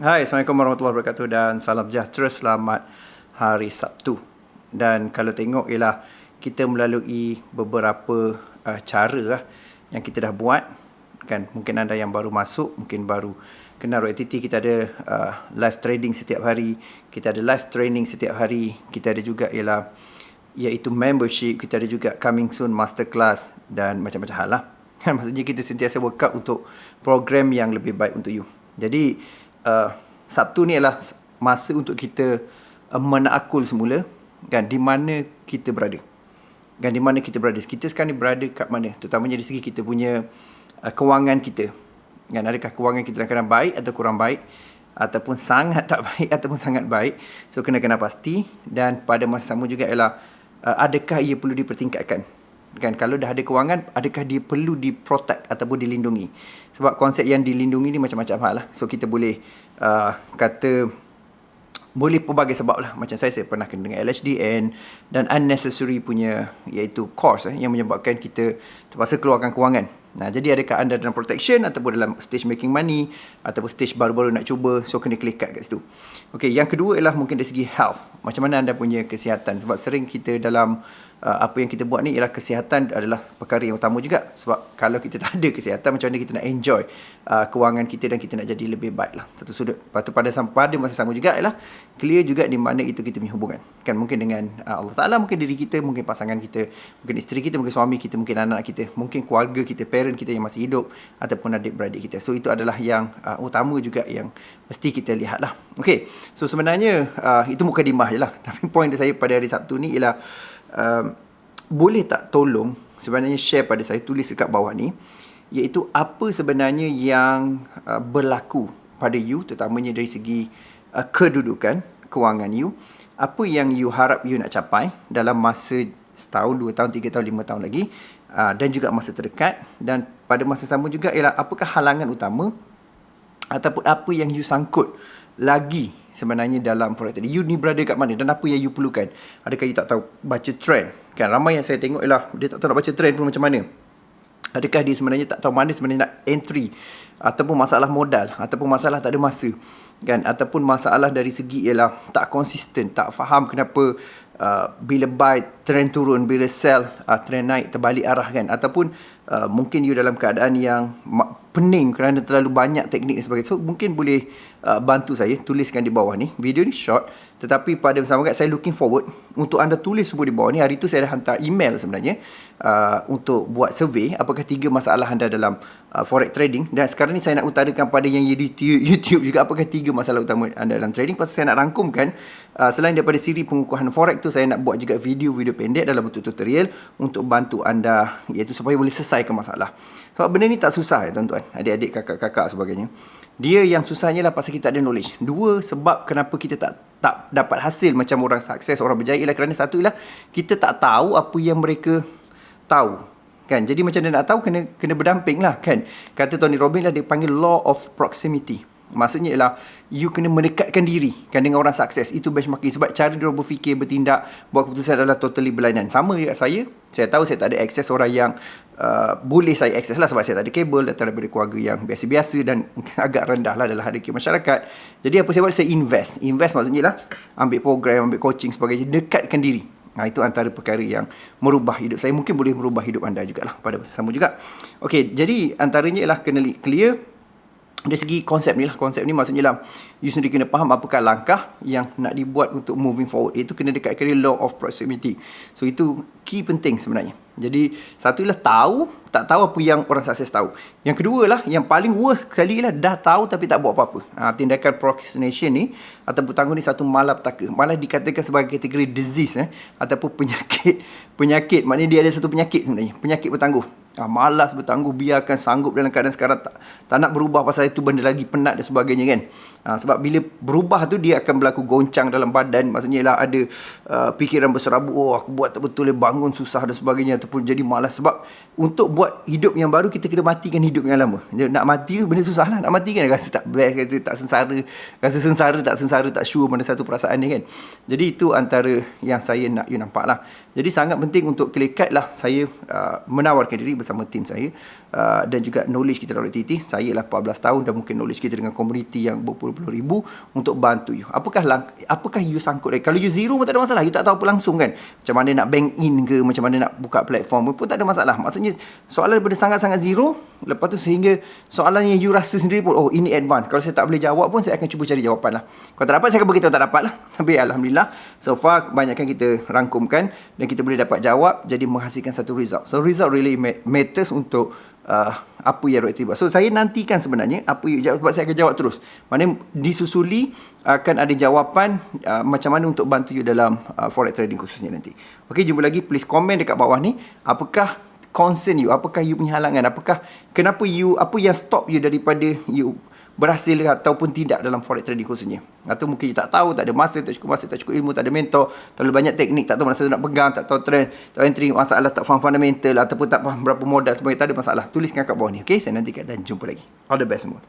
Hai, Assalamualaikum warahmatullahi wabarakatuh dan salam sejahtera, selamat hari Sabtu. Dan kalau tengok ialah kita melalui beberapa cara yang kita dah buat, kan. Mungkin anda yang baru masuk, mungkin baru kenal RoyalTT. Kita ada live trading setiap hari, kita ada live training setiap hari, kita ada juga ialah iaitu membership, kita ada juga coming soon masterclass dan macam-macam hal lah. Maksudnya kita sentiasa workout untuk program yang lebih baik untuk you. Jadi Sabtu ni adalah masa untuk kita menakul semula, kan, di mana kita berada. Kan, di mana kita berada. Kita sekarang ni berada kat mana? Terutamanya dari segi kita punya kewangan kita. Kan, adakah kewangan kita dalam keadaan baik atau kurang baik, ataupun sangat tak baik ataupun sangat baik. So kena pasti. Dan pada masa sama juga ialah adakah ia perlu dipertingkatkan. Kan, kalau dah ada kewangan, adakah dia perlu diprotect ataupun dilindungi? Sebab konsep yang dilindungi ni macam-macam hal lah. So kita boleh kata boleh pelbagai sebab lah. Macam saya pernah kena dengan LHDN dan unnecessary punya iaitu cost yang menyebabkan kita terpaksa keluarkan kewangan. Nah, jadi adakah anda dalam protection ataupun dalam stage making money ataupun stage baru-baru nak cuba, so kena kelikat kat situ. Okey, yang kedua ialah mungkin dari segi health. Macam mana anda punya kesihatan? Sebab sering kita dalam apa yang kita buat ni ialah kesihatan adalah perkara yang utama juga. Sebab kalau kita tak ada kesihatan, macam mana kita nak enjoy kewangan kita dan kita nak jadi lebih baik lah. Satu sudut. Lepas tu pada masa sama juga ialah clear juga di mana itu kita punya hubungan. Kan, mungkin dengan Allah Ta'ala, mungkin diri kita, mungkin pasangan kita, mungkin isteri kita, mungkin suami kita, mungkin anak kita, mungkin keluarga kita, parent kita yang masih hidup, ataupun adik-beradik kita. So itu adalah yang utama juga yang mesti kita lihat lah. Okay, so sebenarnya itu mukadimah je lah. Tapi poin saya pada hari Sabtu ni ialah boleh tak tolong sebenarnya share pada saya, tulis dekat bawah ni, iaitu apa sebenarnya yang berlaku pada you, terutamanya dari segi kedudukan kewangan you, apa yang you harap you nak capai dalam masa setahun, 2 tahun, 3 tahun, 5 tahun lagi, dan juga masa terdekat. Dan pada masa sama juga ialah apakah halangan utama ataupun apa yang you sangkut lagi sebenarnya dalam proyek tadi. You ni berada kat mana dan apa yang you perlukan. Adakah you tak tahu baca trend? Kan, ramai yang saya tengok ialah dia tak tahu nak baca trend pun macam mana. Adakah dia sebenarnya tak tahu mana sebenarnya nak entry, ataupun masalah modal, ataupun masalah tak ada masa, kan, ataupun masalah dari segi ialah tak konsisten, tak faham kenapa bila buy trend turun, bila sell trend naik, terbalik arah, kan, ataupun mungkin you dalam keadaan yang pening kerana terlalu banyak teknik dan sebagainya. So mungkin boleh bantu saya tuliskan di bawah ni. Video ni short, tetapi pada bersama saya looking forward untuk anda tulis semua di bawah ni. Hari tu saya dah hantar email sebenarnya untuk buat survey apakah 3 masalah anda dalam forex trading. Dan sekarang ni saya nak utarakan pada yang YouTube juga apakah 3 masalah utama anda dalam trading. Pasal saya nak rangkumkan selain daripada siri pengukuhan forex tu, saya nak buat juga video-video pendek dalam bentuk tutorial untuk bantu anda, iaitu supaya boleh selesaikan masalah. Sebab benda ni tak susah ya tuan-tuan, adik-adik, kakak-kakak sebagainya. Dia yang susahnya lah pasal kita tak ada knowledge. 2, sebab kenapa kita tak dapat hasil macam orang sukses, orang berjaya, ialah kerana satu ialah kita tak tahu apa yang mereka tahu. Kan, jadi macam dia nak tahu, kena berdamping lah, kan. Kata Tony Robbins lah, dia panggil law of proximity. Maksudnya ialah you kena mendekatkan diri, kan, dengan orang sukses. Itu benchmarking. Sebab cara dia berfikir, bertindak, buat keputusan adalah totally berlainan. Sama dengan saya tahu saya tak ada akses orang yang boleh saya akses lah, sebab saya tak ada kabel, datang daripada keluarga yang biasa-biasa dan agak rendah lah dalam hierarki masyarakat. Jadi apa saya buat? Saya invest maksudnya lah ambil program, ambil coaching sebagainya, dekatkan diri. Nah, itu antara perkara yang merubah hidup saya. Mungkin boleh merubah hidup anda jugalah pada masa sama juga. Okey, jadi antaranya ialah kena clear dari segi konsep ni lah. Konsep ni maksudnya lah you sendiri kena faham apakah langkah yang nak dibuat untuk moving forward. Itu kena dekatkan law of proximity. So itu key penting sebenarnya. Jadi satu ialah tak tahu apa yang orang sukses tahu. Yang kedua lah, yang paling worst sekali ialah dah tahu tapi tak buat apa-apa. Tindakan procrastination ni ataupun tangguh ni satu malapetaka. Malah dikatakan sebagai kategori disease ataupun penyakit. Maknanya dia ada satu penyakit sebenarnya, penyakit bertangguh. Malas bertangguh, biarkan, sanggup dalam keadaan sekarang, tak nak berubah pasal itu benda lagi penat dan sebagainya, kan. Sebab bila berubah tu dia akan berlaku goncang dalam badan. Maksudnya ialah ada fikiran berserabut, aku buat tak betul, bangun susah dan sebagainya, ataupun jadi malas. Sebab untuk buat hidup yang baru kita kena matikan hidup yang lama. Nak mati tu benda susah lah, nak mati kan rasa tak best, rasa tak sengsara, rasa sengsara tak sure mana satu perasaan ni, kan. Jadi itu antara yang saya nak you nampak lah. Jadi sangat penting untuk kelikat lah saya menawarkan diri bersama tim saya dan juga knowledge kita dalam RoyalTT. Saya lah 14 tahun dan mungkin knowledge kita dengan komuniti yang berpuluh RM20,000 untuk bantu you. Apakah you sangkut? Kalau you zero pun tak ada masalah. You tak tahu apa langsung kan. Macam mana nak bank in ke, macam mana nak buka platform pun tak ada masalah. Maksudnya soalan daripada sangat-sangat zero, lepas tu sehingga soalan yang you rasa sendiri pun, oh ini advance. Kalau saya tak boleh jawab pun, saya akan cuba cari jawapan lah. Kalau tak dapat, saya akan beritahu tak dapat lah. Tapi Alhamdulillah, so far kebanyakan kita rangkumkan dan kita boleh dapat jawab, jadi menghasilkan satu result. So result really matters untuk apa yang Roy tiba. So saya nantikan sebenarnya apa you jawab, sebab saya akan jawab terus. Maknanya disusuli akan ada jawapan macam mana untuk bantu you dalam forex trading khususnya nanti. Okey, jumpa lagi. Please komen dekat bawah ni, apakah concern you, apakah you punya halangan, kenapa you, apa yang stop you daripada you berhasil ataupun tidak dalam forex trading khususnya. Atau mungkin you tak tahu, tak ada masa, tak cukup ilmu, tak ada mentor, terlalu banyak teknik, tak tahu mana satu nak pegang, tak tahu trend, tak tahu entry, masalah tak faham fundamental ataupun tak faham berapa modal, sebagainya, tak ada masalah. Tuliskan kat bawah ni. Okay, saya nantikan dan jumpa lagi. All the best semua.